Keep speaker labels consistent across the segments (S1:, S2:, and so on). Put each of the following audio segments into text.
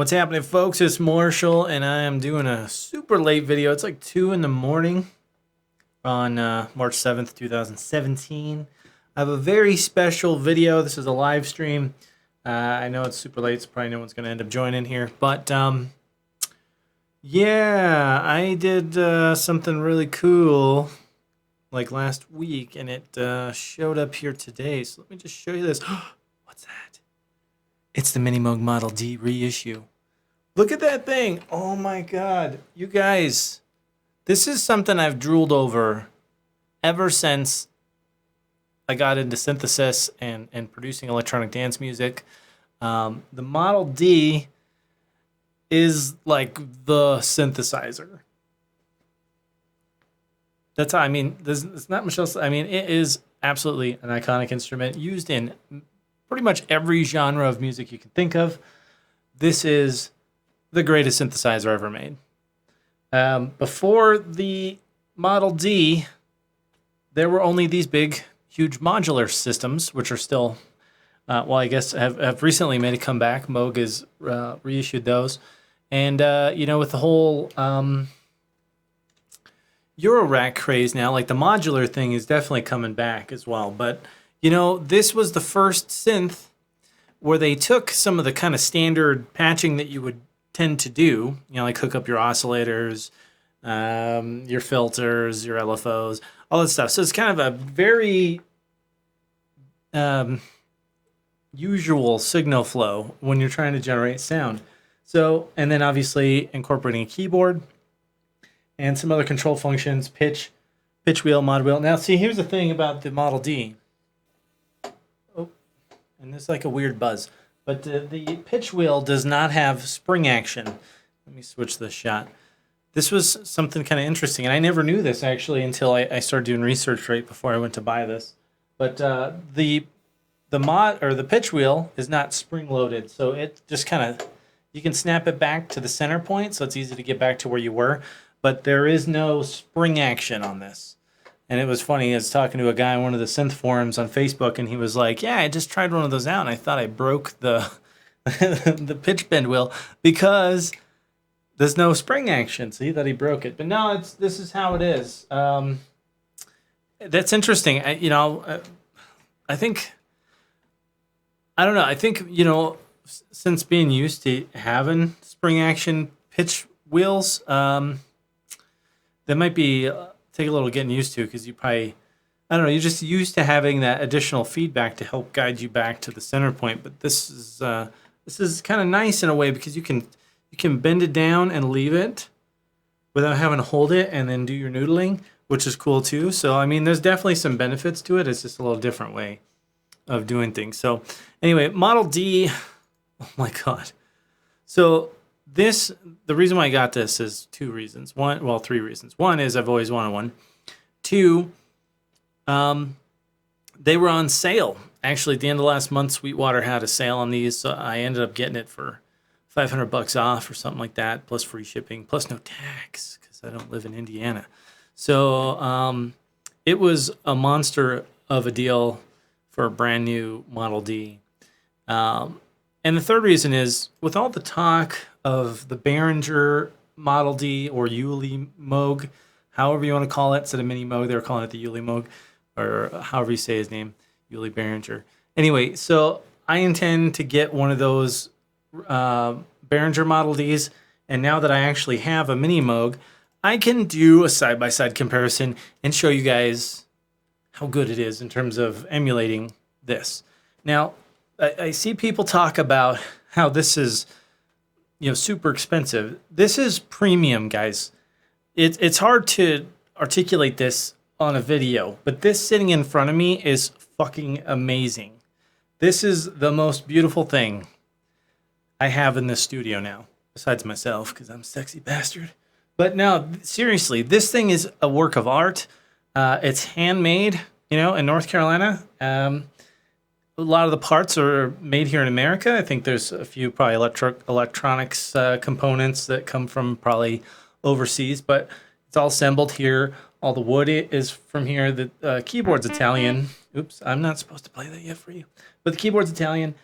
S1: What's happening, folks? It's Marshall, and I am doing a super late video. It's like 2 in the morning on March 7th, 2017. I have a very special video. This is a live stream. I know it's super late, so probably no one's going to end up joining here. But, yeah, I did something really cool like last week, and it showed up here today. So let me just show you this. What's that? It's the MiniMoog Model D reissue. Look at that thing. Oh my God. You guys, this is something I've drooled over ever since I got into synthesis and producing electronic dance music. The Model D is like the synthesizer. That's how, I mean, it's not much else. I mean, it is absolutely an iconic instrument used in pretty much every genre of music you can think of. This is the greatest synthesizer ever made. Before the Model D, there were only these big, huge modular systems, which are still, well, I guess have recently made a comeback. Moog has reissued those. And, you know, with the whole Eurorack craze now, like the modular thing is definitely coming back as well. But, you know, this was the first synth where they took some of the kind of standard patching that you would tend to do, you know, like hook up your oscillators, your filters, your LFOs, all that stuff. So it's kind of a very usual signal flow when you're trying to generate sound. So, and then obviously incorporating a keyboard and some other control functions, pitch wheel, mod wheel. Now, see, here's the thing about the Model D. And there's like a weird buzz. But the pitch wheel does not have spring action. Let me switch this shot. This was something kind of interesting, and I never knew this actually until I started doing research right before I went to buy this. But the pitch wheel is not spring loaded, so it just kind of, you can snap it back to the center point, so it's easy to get back to where you were. But there is no spring action on this. And it was funny, I was talking to a guy on one of the synth forums on Facebook, and he was like, yeah, I just tried one of those out, and I thought I broke the the pitch bend wheel because there's no spring action. So he thought he broke it. But no, this is how it is. That's interesting. I think, you know, since being used to having spring action pitch wheels, that might be... take a little getting used to, because you probably, I don't know, you're just used to having that additional feedback to help guide you back to the center point. But this is kind of nice in a way, because you can bend it down and leave it without having to hold it and then do your noodling, which is cool too. So I mean, there's definitely some benefits to it. It's just a little different way of doing things. So anyway, Model D, oh my God. So the reason why I got this is three reasons. One is I've always wanted one. Two, they were on sale. Actually, at the end of last month, Sweetwater had a sale on these, so I ended up getting it for $500 off or something like that, plus free shipping, plus no tax, because I don't live in Indiana. So it was a monster of a deal for a brand new Model D. And the third reason is, with all the talk of the Behringer Model D or Yuli Moog, however you want to call it, instead of Mini Moog, they were calling it the Yuli Moog, or however you say his name, Yuli Behringer. Anyway, so I intend to get one of those Behringer Model Ds, and now that I actually have a Mini Moog, I can do a side-by-side comparison and show you guys how good it is in terms of emulating this. Now, I see people talk about how this is, you know, super expensive. This is premium, guys. It's hard to articulate this on a video, but this sitting in front of me is fucking amazing. This is the most beautiful thing I have in this studio now, besides myself, because I'm a sexy bastard. But no, seriously, this thing is a work of art. It's handmade, you know, in North Carolina. A lot of the parts are made here in America. I think there's a few probably electronics components that come from probably overseas, but it's all assembled here. All the wood is from here. The keyboard's Italian. Oops, I'm not supposed to play that yet for you. But the keyboard's Italian.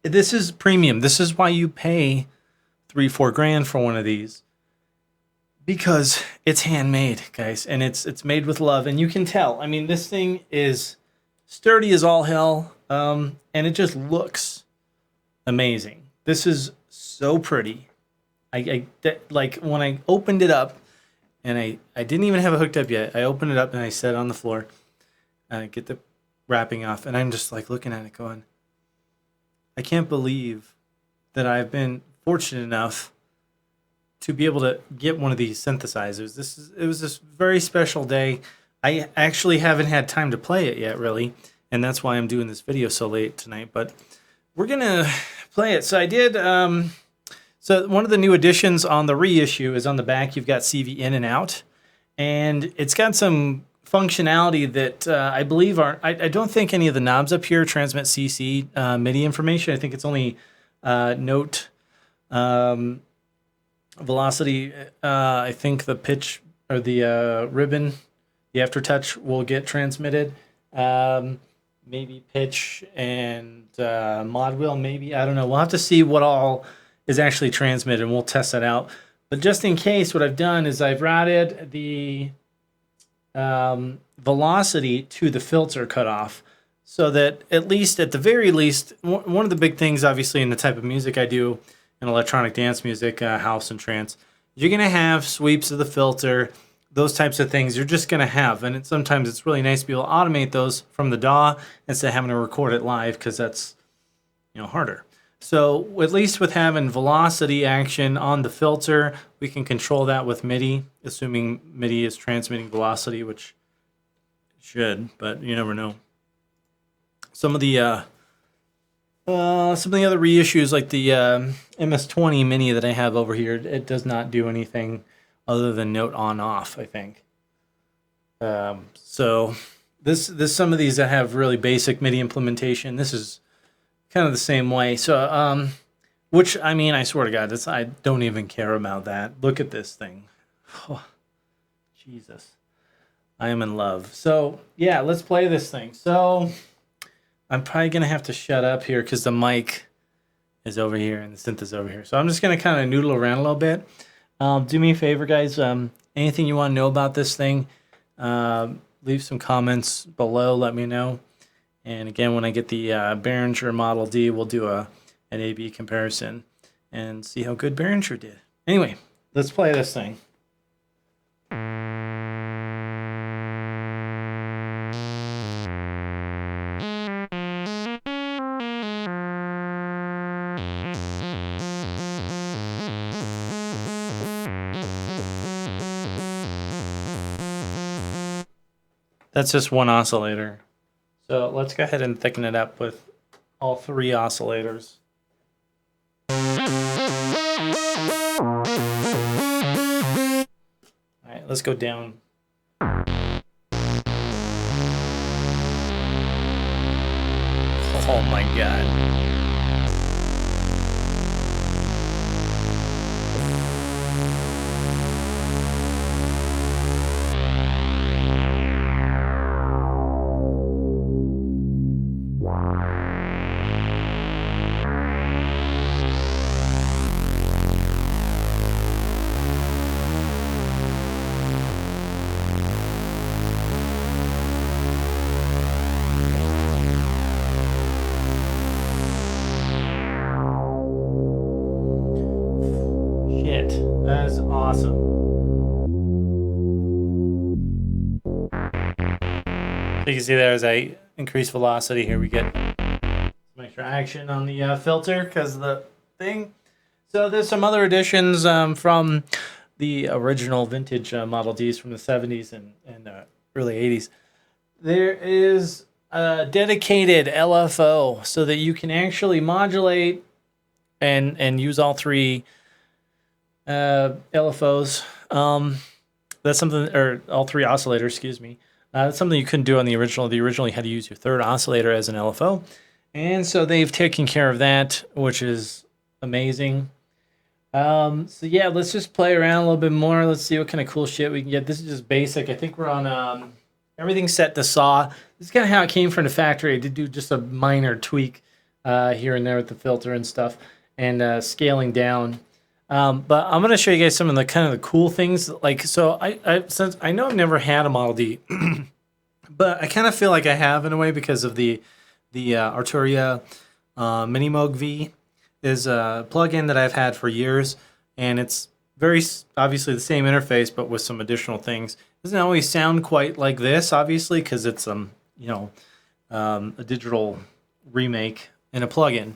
S1: this is premium. This is why you pay 3-4 grand for one of these, because it's handmade, guys, and it's made with love, and you can tell. I mean, this thing is sturdy as all hell, and it just looks amazing. This is so pretty. Like when I opened it up, and I didn't even have it hooked up yet. I opened it up and I set it on the floor, get the wrapping off, and I'm just like looking at it going, I can't believe that I've been fortunate enough to be able to get one of these synthesizers. It was this very special day. I actually haven't had time to play it yet, really, and that's why I'm doing this video so late tonight, but we're gonna play it. So I did, so one of the new additions on the reissue is on the back, you've got CV in and out, and it's got some functionality that I believe I don't think any of the knobs up here transmit CC MIDI information. I think it's only note, velocity. I think the pitch or the ribbon, the aftertouch will get transmitted. Maybe pitch and mod wheel, maybe. I don't know. We'll have to see what all is actually transmitted, and we'll test that out. But just in case, what I've done is I've routed the velocity to the filter cutoff, so that at the very least, one of the big things, obviously, in the type of music I do, in electronic dance music, house and trance, you're going to have sweeps of the filter, those types of things you're just going to have. And sometimes it's really nice to be able to automate those from the DAW instead of having to record it live, because that's, harder. So at least with having velocity action on the filter, we can control that with MIDI, assuming MIDI is transmitting velocity, which it should, but you never know. Some of the other reissues, like the MS-20 Mini that I have over here, it does not do anything other than note on off, I think. So this some of these that have really basic MIDI implementation. This is kind of the same way. So which, I mean, I swear to God, I don't even care about that. Look at this thing. Oh, Jesus. I am in love. So yeah, let's play this thing. So I'm probably going to have to shut up here because the mic is over here and the synth is over here. So I'm just going to kind of noodle around a little bit. Do me a favor, guys. Anything you want to know about this thing, leave some comments below. Let me know. And again, when I get the Behringer Model D, we'll do an A/B comparison and see how good Behringer did. Anyway, let's play this thing. That's just one oscillator. So let's go ahead and thicken it up with all three oscillators. All right, let's go down. Oh my God. That is awesome. So you can see there as I increase velocity here, we get some extra action on the filter because of the thing. So there's some other additions from the original vintage Model Ds from the 70s and early 80s. There is a dedicated LFO so that you can actually modulate and use all three LFOs. That's something, or all three oscillators, excuse me. That's something you couldn't do on the original. The original you had to use your third oscillator as an LFO. And so they've taken care of that, which is amazing. So yeah, let's just play around a little bit more. Let's see what kind of cool shit we can get. This is just basic. I think we're on everything set to saw. This is kind of how it came from the factory. I did do just a minor tweak here and there with the filter and stuff, and scaling down. But I'm gonna show you guys some of the kind of the cool things. Like, so since I know I've never had a Model D, but I kind of feel like I have in a way because of the Arturia MiniMoog V is a plugin that I've had for years, and it's obviously the same interface, but with some additional things. It doesn't always sound quite like this, obviously, because it's a digital remake in a plugin.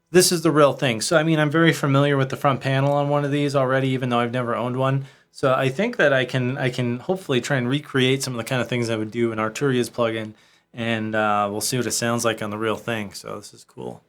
S1: This is the real thing. So I mean, I'm very familiar with the front panel on one of these already, even though I've never owned one. So I think that I can hopefully try and recreate some of the kind of things I would do in Arturia's plugin, and we'll see what it sounds like on the real thing. So this is cool.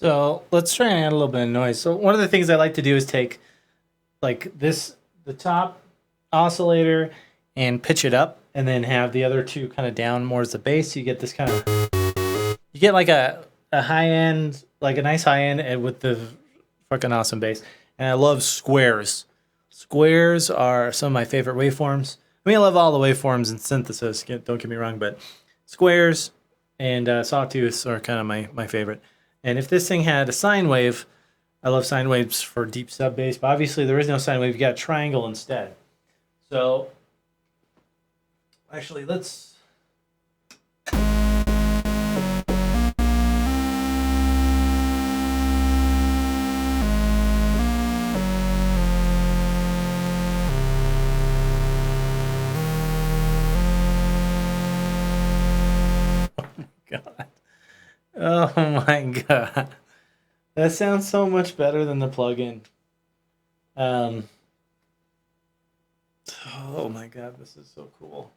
S1: So let's try and add a little bit of noise. So one of the things I like to do is take like the top oscillator and pitch it up, and then have the other two kind of down more as the bass. So you get this kind of, you get like a high end, like a nice high end, and with the fucking awesome bass. And I love squares. Squares are some of my favorite waveforms. I mean, I love all the waveforms in synthesis, don't get me wrong, but squares and sawtooths are kind of my favorite. And if this thing had a sine wave, I love sine waves for deep sub bass, but obviously there is no sine wave. You got a triangle instead. So actually, let's. God. Oh my God. That sounds so much better than the plugin. Oh my God, this is so cool.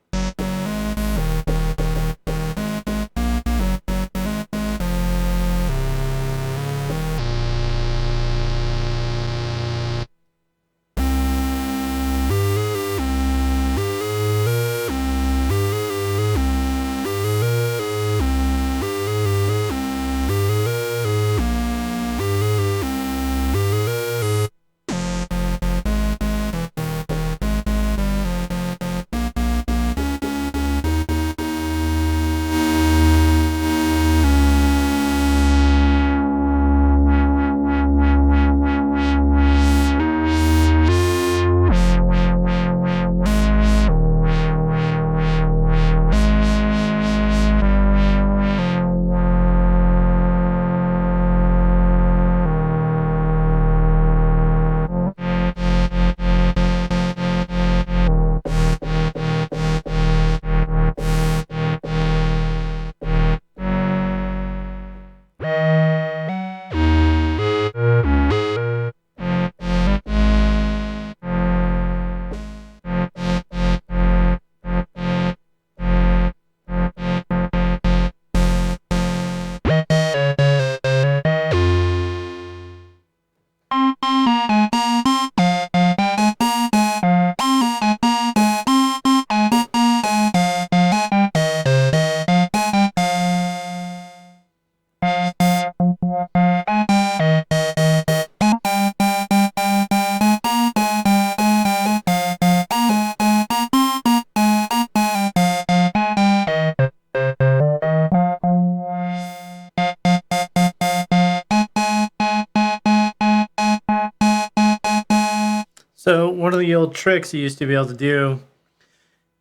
S1: So one of the old tricks you used to be able to do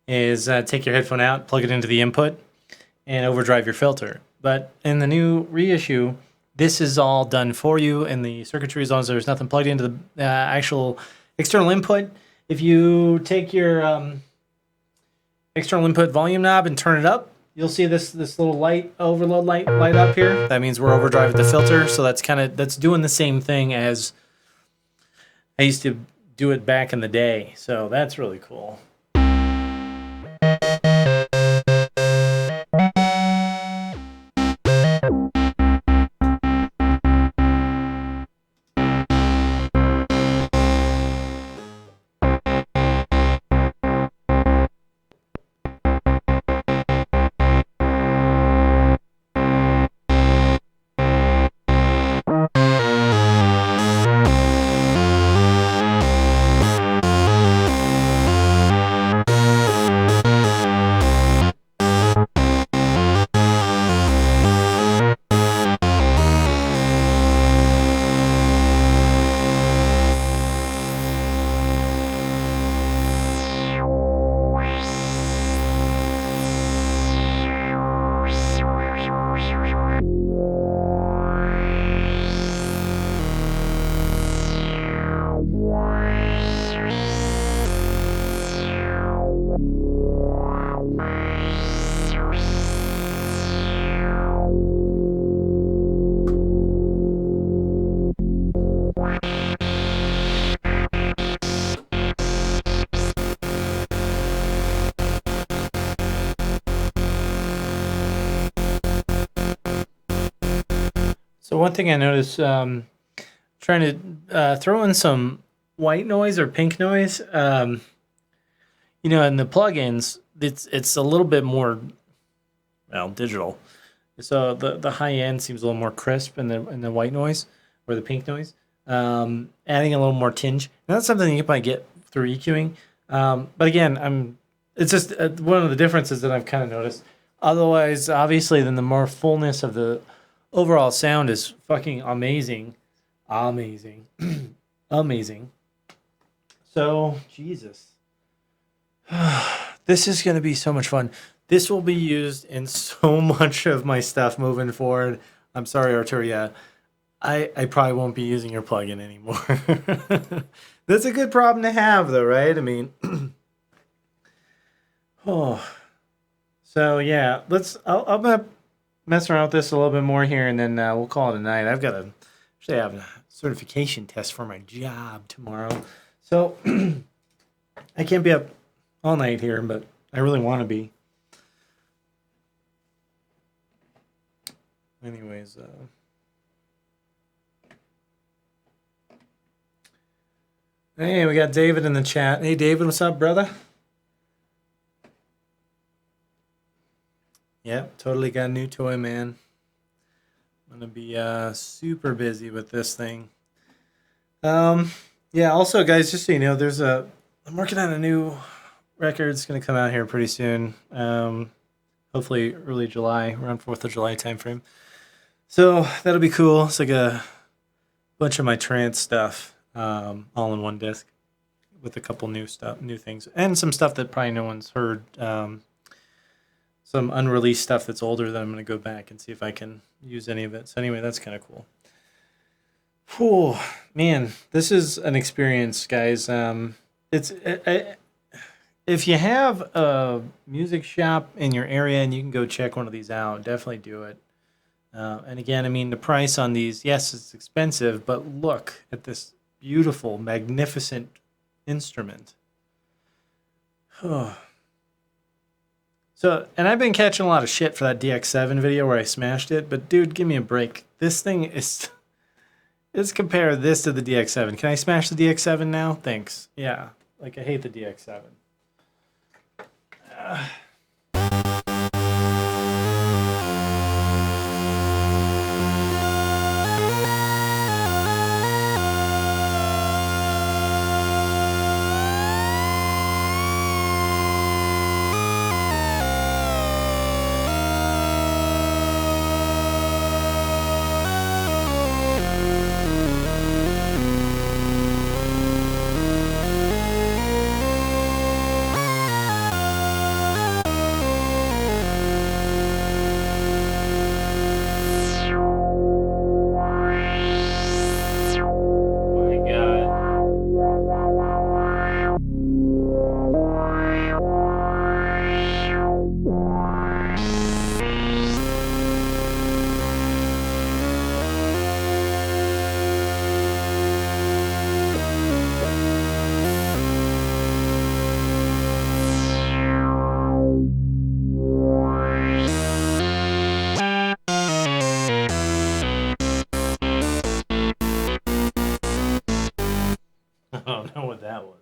S1: is take your headphone out, plug it into the input, and overdrive your filter. But in the new reissue, this is all done for you in the circuitry as long as there's nothing plugged into the actual external input. If you take your external input volume knob and turn it up, you'll see this little light, overload light up here. That means we're overdriving the filter. So that's doing the same thing as I used to do it back in the day. So that's really cool. So one thing I noticed, trying to throw in some white noise or pink noise, in the plugins, it's a little bit more, digital. So the high end seems a little more crisp in the white noise or the pink noise, adding a little more tinge. And that's something you can probably get through EQing. But again, it's just one of the differences that I've kind of noticed. Otherwise, obviously, then the more fullness of the overall sound is fucking amazing. Amazing. So, Jesus. This is going to be so much fun. This will be used in so much of my stuff moving forward. I'm sorry, Arturia. I probably won't be using your plugin anymore. That's a good problem to have, though, right? I mean, So, yeah, I'm going to mess around with this a little bit more here, and then we'll call it a night. I have a certification test for my job tomorrow. So, I can't be up all night here, but I really want to be. Anyways, hey, we got David in the chat. Hey, David, what's up, brother? Yep, totally got a new toy, man. I'm gonna be super busy with this thing. Yeah. Also, guys, just so you know, I'm working on a new record. It's gonna come out here pretty soon. Hopefully early July, around 4th of July timeframe. So that'll be cool. It's like a bunch of my trance stuff, all in one disc, with a couple new things, and some stuff that probably no one's heard. Some unreleased stuff that's older that I'm going to go back and see if I can use any of it. So anyway, that's kind of cool. Whew, man, this is an experience, guys. If you have a music shop in your area and you can go check one of these out, definitely do it. And again, I mean, the price on these, yes, it's expensive, but look at this beautiful, magnificent instrument. So, and I've been catching a lot of shit for that DX7 video where I smashed it, but dude, give me a break. This thing is... Let's compare this to the DX7. Can I smash the DX7 now? Thanks. Yeah, like I hate the DX7. I don't know what that was.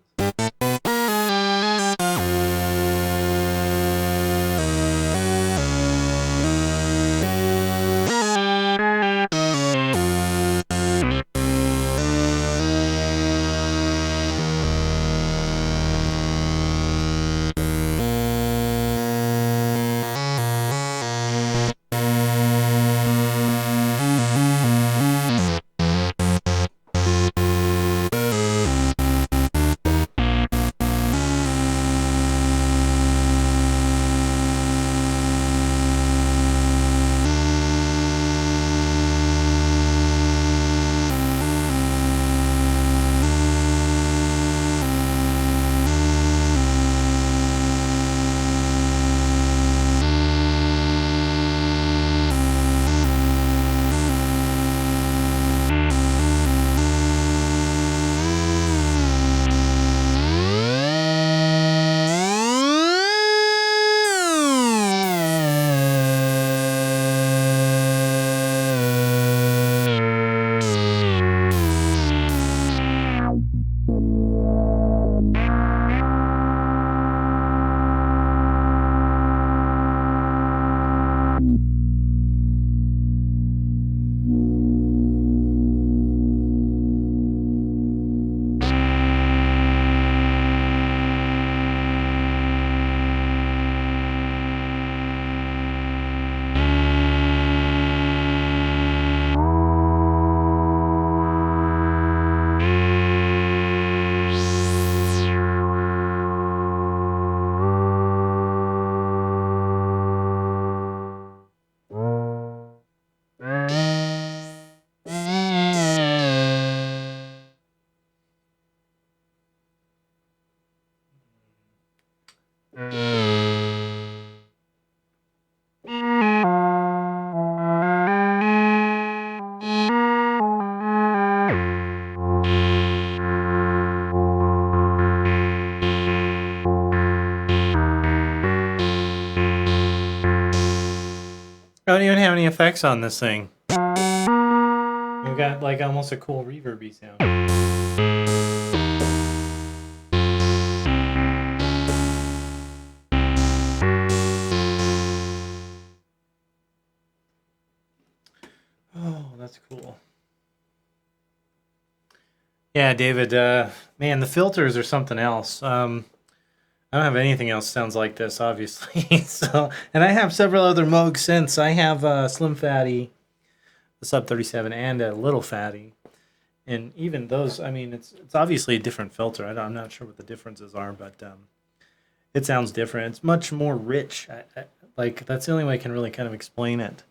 S1: I don't even have any effects on this thing. We've got like almost a cool reverby sound. Oh, that's cool. Yeah, David, man, the filters are something else. I don't have anything else sounds like this, obviously. So, and I have several other Moog synths. I have a Slim Fatty, the Sub 37, and a Little Fatty. And even those, I mean, it's obviously a different filter. I'm not sure what the differences are, but it sounds different. It's much more rich. Like, that's the only way I can really kind of explain it.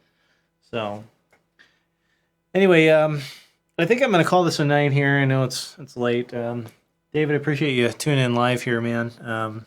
S1: So, anyway, I think I'm going to call this a night here. I know it's late. David, I appreciate you tuning in live here, man.